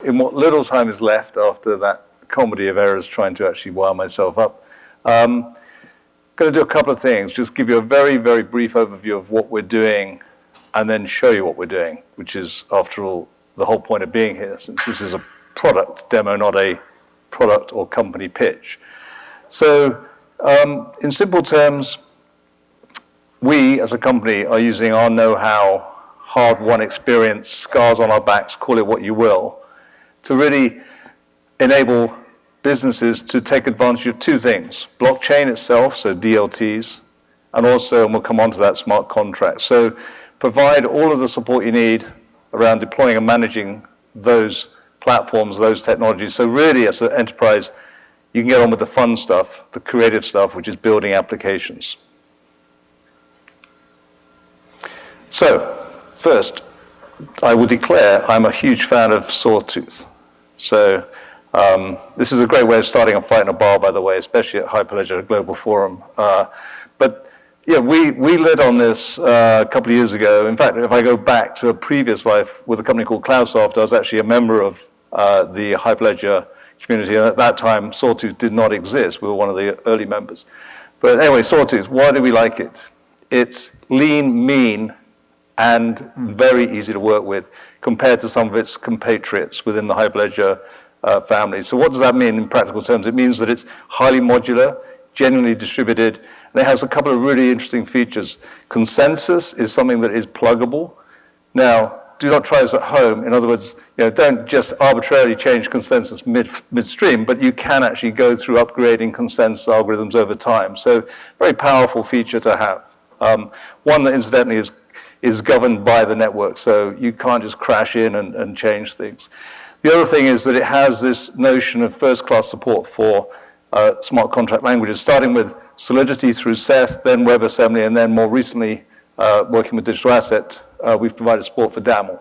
in what little time is left after that comedy of errors trying to actually wire myself up, I'm going to do a couple of things. Just give you a very, very brief overview of what we're doing and then show you what we're doing, which is, after all, the whole point of being here, since this is a product demo, not a product or company pitch. So in simple terms, we as a company are using our know-how, hard-won experience, scars on our backs, call it what you will, to really enable businesses to take advantage of two things: blockchain itself, so DLTs, and also, and we'll come on to that, smart contracts. So provide all of the support you need around deploying and managing those platforms, those technologies. So really, as an enterprise, you can get on with the fun stuff, the creative stuff, which is building applications. So, first, I will declare I'm a huge fan of Sawtooth. So, this is a great way of starting a fight in a bar, by the way, especially at Hyperledger Global Forum. But yeah, we lit on this a couple of years ago. In fact, if I go back to a previous life with a company called CloudSoft, I was actually a member of the Hyperledger community. And at that time, Sawtooth did not exist. We were one of the early members. But anyway, Sawtooth, why do we like it? It's lean, mean, and very easy to work with compared to some of its compatriots within the Hyperledger family. So what does that mean in practical terms? It means that it's highly modular, genuinely distributed, and it has a couple of really interesting features. Consensus is something that is pluggable. Now, do not try this at home. In other words, don't just arbitrarily change consensus midstream, but you can actually go through upgrading consensus algorithms over time. So very powerful feature to have. One that incidentally is governed by the network, so you can't just crash in and change things. The other thing is that it has this notion of first-class support for smart contract languages, starting with Solidity through Seth, then WebAssembly, and then more recently, working with Digital Asset, we've provided support for DAML.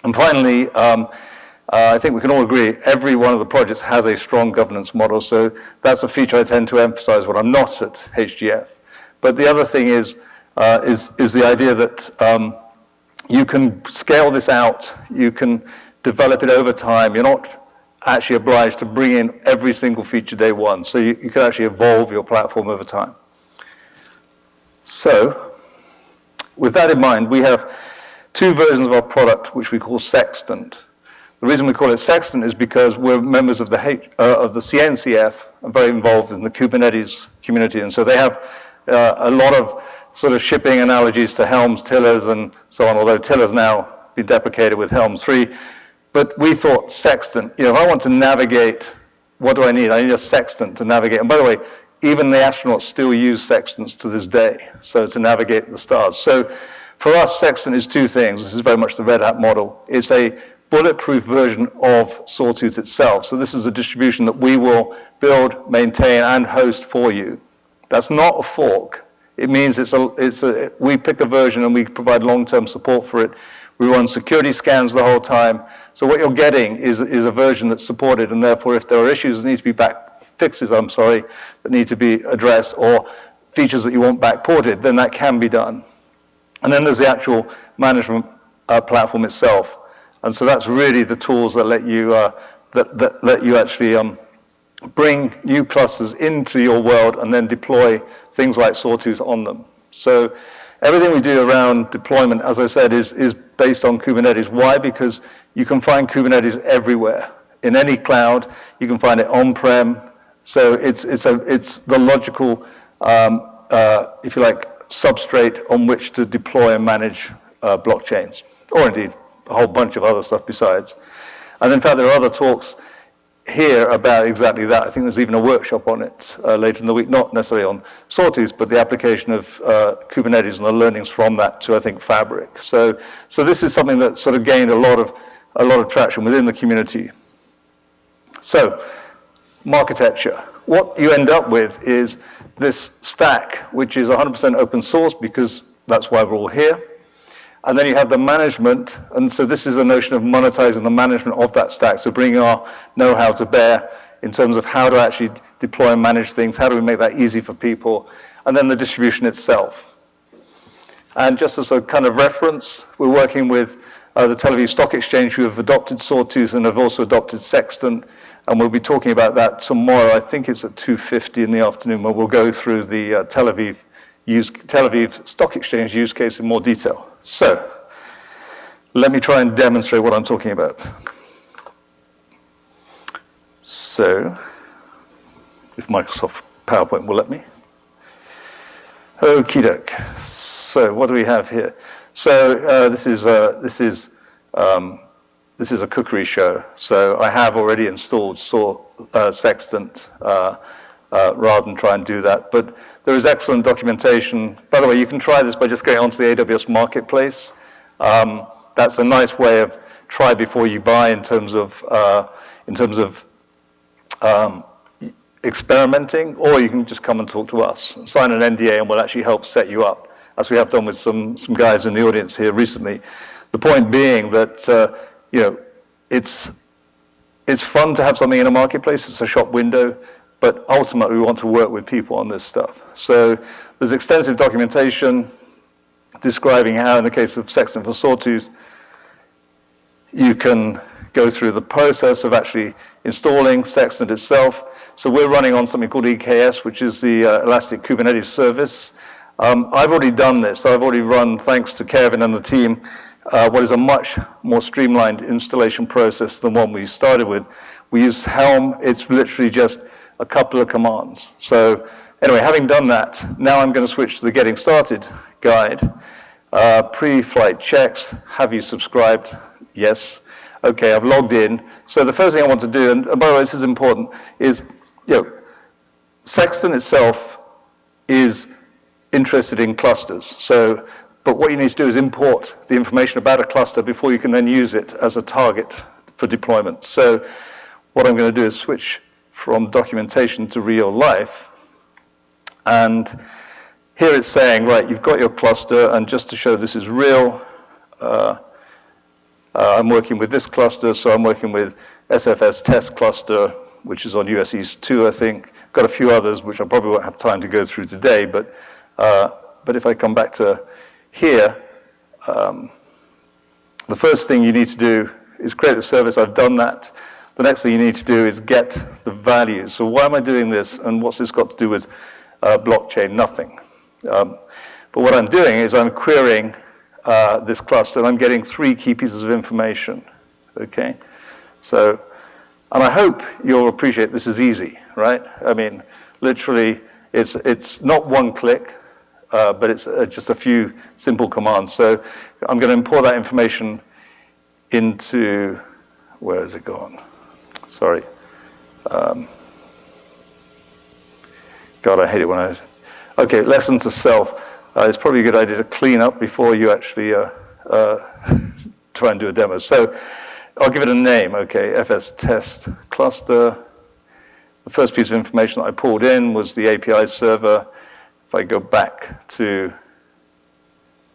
And finally, I think we can all agree, every one of the projects has a strong governance model, so that's a feature I tend to emphasize when I'm not at HGF. But the other thing is the idea that you can scale this out, you can develop it over time. You're not actually obliged to bring in every single feature day one, so you can actually evolve your platform over time. So, with that in mind, we have two versions of our product, which we call Sextant. The reason we call it Sextant is because we're members of the CNCF, and very involved in the Kubernetes community, and so they have a lot of sort of shipping analogies to Helm's, Tillers, and so on, although Tiller's now been deprecated with Helm 3. But we thought Sextant, if I want to navigate, what do I need? I need a sextant to navigate. And by the way, even the astronauts still use sextants to this day, so to navigate the stars. So for us, Sextant is two things. This is very much the Red Hat model. It's a bulletproof version of Sawtooth itself. So this is a distribution that we will build, maintain, and host for you. That's not a fork. It means we pick a version and we provide long-term support for it. We run security scans the whole time. So what you're getting is a version that's supported, and therefore if there are issues that need to be fixes, that need to be addressed, or features that you want backported, then that can be done. And then there's the actual management platform itself. And so that's really the tools that let you actually bring new clusters into your world and then deploy things like Sawtooth on them. So everything we do around deployment, as I said, is based on Kubernetes. Why? Because you can find Kubernetes everywhere. In any cloud, you can find it on-prem. So it's the logical, if you like, substrate on which to deploy and manage blockchains, or indeed a whole bunch of other stuff besides. And in fact, there are other talks here about exactly that. I think there's even a workshop on it later in the week, not necessarily on Sawtooth, but the application of Kubernetes and the learnings from that to, I think, Fabric. So this is something that sort of gained a lot of traction within the community. So, architecture. What you end up with is this stack, which is 100% open source because that's why we're all here. And then you have the management, and so this is a notion of monetizing the management of that stack, so bringing our know-how to bear in terms of how to actually deploy and manage things, how do we make that easy for people, and then the distribution itself. And just as a kind of reference, we're working with the Tel Aviv Stock Exchange, who have adopted Sawtooth and have also adopted Sextant, and we'll be talking about that tomorrow. I think it's at 2:50 in the afternoon, where we'll go through the Tel Aviv Stock Exchange use case in more detail. So, let me try and demonstrate what I'm talking about. So, if Microsoft PowerPoint will let me. Okie doke. So, what do we have here? So, this is a cookery show. So, I have already installed Sextant rather than try and do that. But there is excellent documentation. By the way, you can try this by just going onto the AWS Marketplace. That's a nice way of try before you buy in terms of experimenting, or you can just come and talk to us, sign an NDA, and we'll actually help set you up, as we have done with some guys in the audience here recently. The point being that it's fun to have something in a marketplace. It's a shop window, but ultimately we want to work with people on this stuff. So there's extensive documentation describing how, in the case of Sextant for Sawtooth, you can go through the process of actually installing Sextant itself. So we're running on something called EKS, which is the Elastic Kubernetes service. I've already done this. So I've already run, thanks to Kevin and the team, what is a much more streamlined installation process than one we started with. We use Helm. It's literally just a couple of commands. So anyway, having done that, now I'm going to switch to the Getting Started guide. Pre-flight checks. Have you subscribed? Yes. Okay, I've logged in. So the first thing I want to do, and by the way, this is important, is, Sextant itself is interested in clusters. So, but what you need to do is import the information about a cluster before you can then use it as a target for deployment. So what I'm going to do is switch from documentation to real life. And here it's saying, right, you've got your cluster, and just to show this is real, I'm working with this cluster, so I'm working with SFS test cluster, which is on US East 2, I think. Got a few others, which I probably won't have time to go through today, but if I come back to here, the first thing you need to do is create the service. I've done that. The next thing you need to do is get the values. So why am I doing this, and what's this got to do with blockchain? Nothing. But what I'm doing is I'm querying this cluster, and I'm getting 3 key pieces of information, okay? So, and I hope you'll appreciate this is easy, right? I mean, literally, it's not one click, but it's just a few simple commands. So I'm going to import that information into, where has it gone? Sorry. God, I hate it when I, okay, lesson to self. It's probably a good idea to clean up before you actually try and do a demo. So I'll give it a name, okay, FS test cluster. The first piece of information that I pulled in was the API server. If I go back to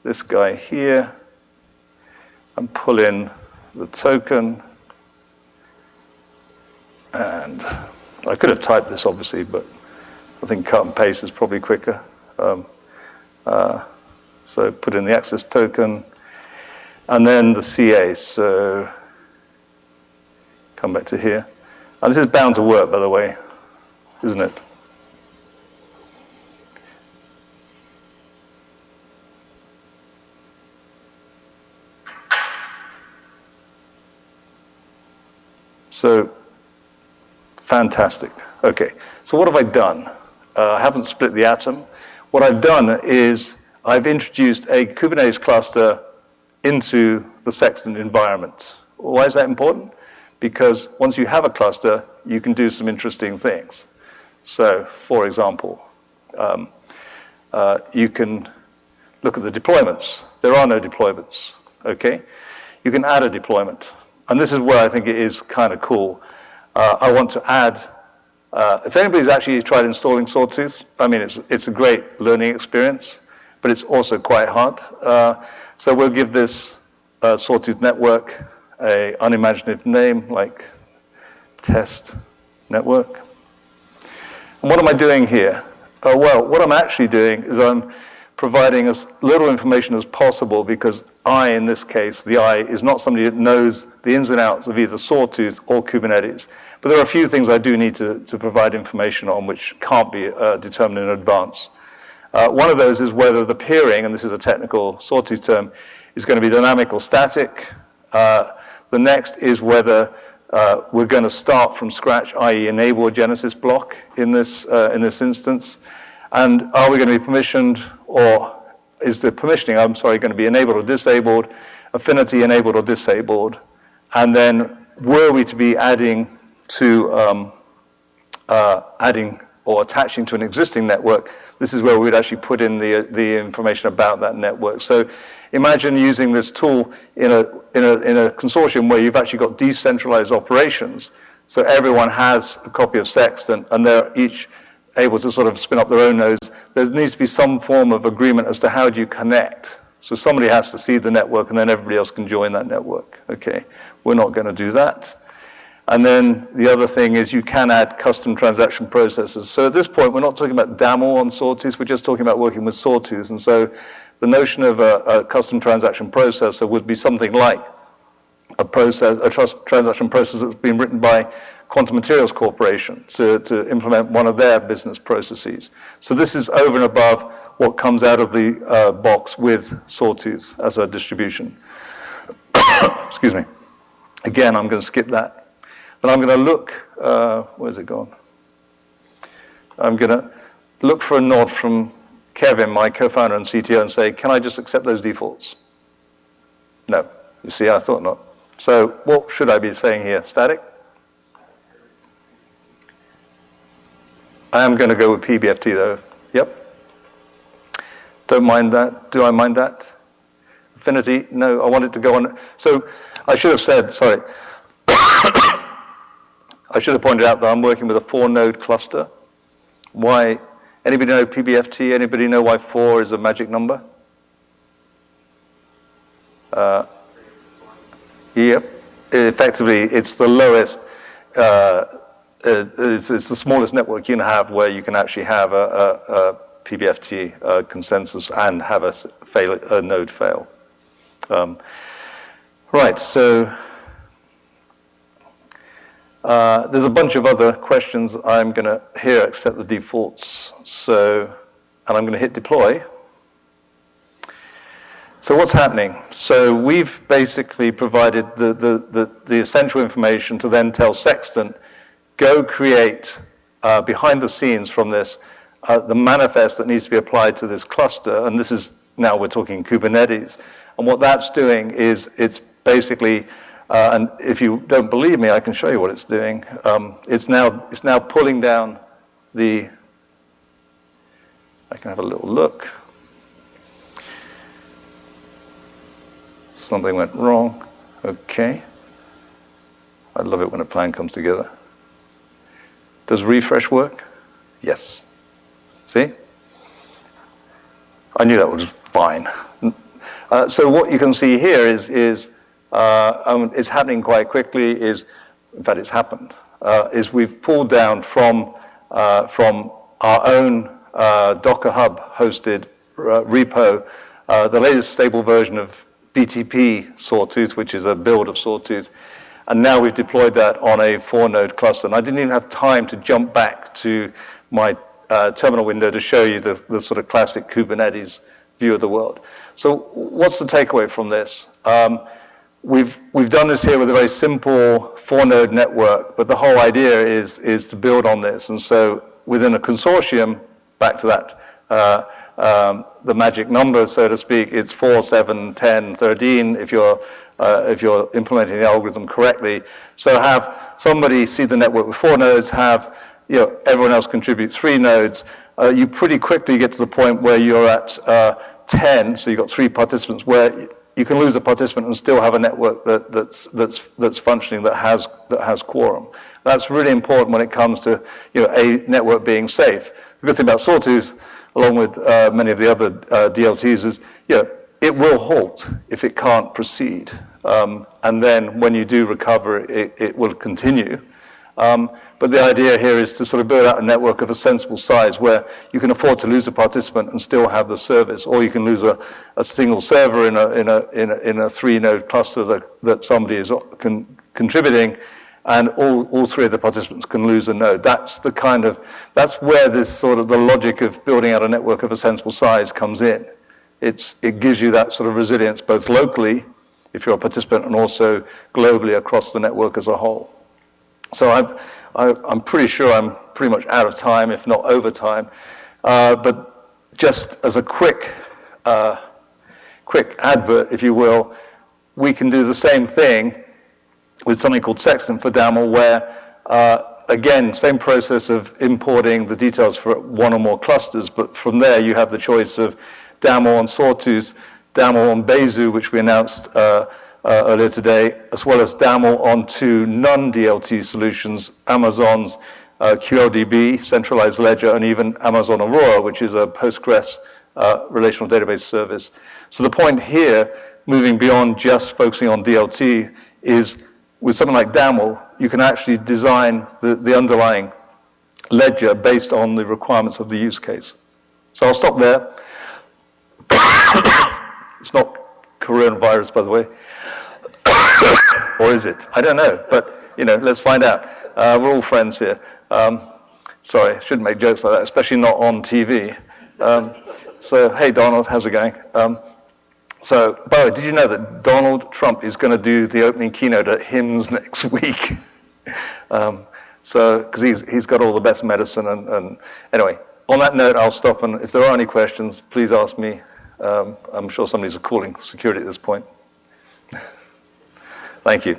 this guy here and pull in the token, and I could have typed this obviously, but I think cut and paste is probably quicker. So put in the access token, and then the CA. So come back to here. And this is bound to work, by the way, isn't it? So fantastic. Okay, so what have I done? I haven't split the atom. What I've done is I've introduced a Kubernetes cluster into the Sextant environment. Why is that important? Because once you have a cluster, you can do some interesting things. So, for example, you can look at the deployments. There are no deployments, okay? You can add a deployment. And this is where I think it is kind of cool. I want to add, if anybody's actually tried installing Sawtooth, I mean, it's a great learning experience, but it's also quite hard. So we'll give this Sawtooth network a unimaginative name like test network. And what am I doing here? Well, what I'm actually doing is I'm providing as little information as possible, because I, in this case, the I, is not somebody that knows the ins and outs of either Sawtooth or Kubernetes. But there are a few things I do need to provide information on which can't be determined in advance. One of those is whether the peering, and this is a technical Sawtooth term, is going to be dynamic or static. The next is whether we're going to start from scratch, i.e. enable a Genesis block in this instance. And are we going to be permissioned, or is the permissioning, going to be enabled or disabled, affinity enabled or disabled? And then were we to be adding or attaching to an existing network, this is where we'd actually put in the information about that network. So imagine using this tool in a consortium where you've actually got decentralized operations. So everyone has a copy of Sextant, and they're each able to sort of spin up their own nodes. There needs to be some form of agreement as to how do you connect. So somebody has to see the network, and then everybody else can join that network. Okay, we're not going to do that. And then the other thing is you can add custom transaction processors. So at this point, we're not talking about DAML on Sawtooth, we're just talking about working with Sawtooth. And so the notion of a custom transaction processor would be something like a transaction processor that's been written by Quantum Materials Corporation to implement one of their business processes. So this is over and above what comes out of the box with Sawtooth as a distribution. Excuse me. Again, I'm going to skip that. But I'm going to look, where's it gone? I'm going to look for a nod from Kevin, my co-founder and CTO, and say, can I just accept those defaults? No. You see, I thought not. So what should I be saying here? Static? I am going to go with PBFT, though. Yep. Don't mind that. Do I mind that? Affinity? No, I want it to go on. So I should have said, sorry. I should have pointed out that I'm working with a 4-node cluster. Why? Anybody know PBFT? Anybody know why 4 is a magic number? Yep. Effectively, it's the lowest, it's the smallest network you can have where you can actually have a PBFT consensus and have a node fail. Right, so there's a bunch of other questions I'm going to here accept the defaults. So, and I'm going to hit deploy. So what's happening? So we've basically provided the essential information to then tell Sextant, go create behind the scenes from this the manifest that needs to be applied to this cluster. And this is, now we're talking Kubernetes. And what that's doing is it's basically, and if you don't believe me, I can show you what it's doing. It's now pulling down the, I can have a little look. Something went wrong. Okay. I love it when a plan comes together. Does refresh work? Yes. See? I knew that was fine. So what you can see here is it's happening quite quickly, in fact it's happened, is we've pulled down from our own Docker Hub hosted repo the latest stable version of BTP Sawtooth, which is a build of Sawtooth, and now we've deployed that on a 4-node cluster. And I didn't even have time to jump back to my terminal window to show you the sort of classic Kubernetes view of the world. So what's the takeaway from this? We've done this here with a very simple 4-node network, but the whole idea is to build on this. And so within a consortium, back to that, the magic number, so to speak, it's 4, 7, 10, 13 if you're implementing the algorithm correctly. So have somebody see the network with 4 nodes, have everyone else contribute 3 nodes. You pretty quickly get to the point where you're at 10, so you've got 3 participants, where you can lose a participant and still have a network that's functioning, that has quorum. That's really important when it comes to a network being safe. The good thing about Sawtooth, along with many of the other DLTs, is it will halt if it can't proceed, and then when you do recover, it will continue. But the idea here is to sort of build out a network of a sensible size where you can afford to lose a participant and still have the service, or you can lose a single server in a 3-node cluster that somebody is contributing, and all 3 of the participants can lose a node. That's where this sort of the logic of building out a network of a sensible size comes in. It gives you that sort of resilience both locally, if you're a participant, and also globally across the network as a whole. So I'm pretty sure I'm pretty much out of time, if not over time. But just as a quick advert, if you will, we can do the same thing with something called Sextant for DAML, where, again, same process of importing the details for 1 or more clusters, but from there you have the choice of DAML on Sawtooth, DAML on Besu, which we announced earlier today, as well as DAML onto non-DLT solutions, Amazon's QLDB, centralized ledger, and even Amazon Aurora, which is a Postgres relational database service. So the point here, moving beyond just focusing on DLT, is with something like DAML, you can actually design the underlying ledger based on the requirements of the use case. So I'll stop there. It's not coronavirus, by the way. Or is it? I don't know, but let's find out. We're all friends here. Sorry, I shouldn't make jokes like that, especially not on TV. So, hey Donald, how's it going? So, by the way, did you know that Donald Trump is going to do the opening keynote at HIMSS next week? Because he's got all the best medicine, and anyway, on that note, I'll stop, and if there are any questions, please ask me. I'm sure somebody's calling security at this point. Thank you.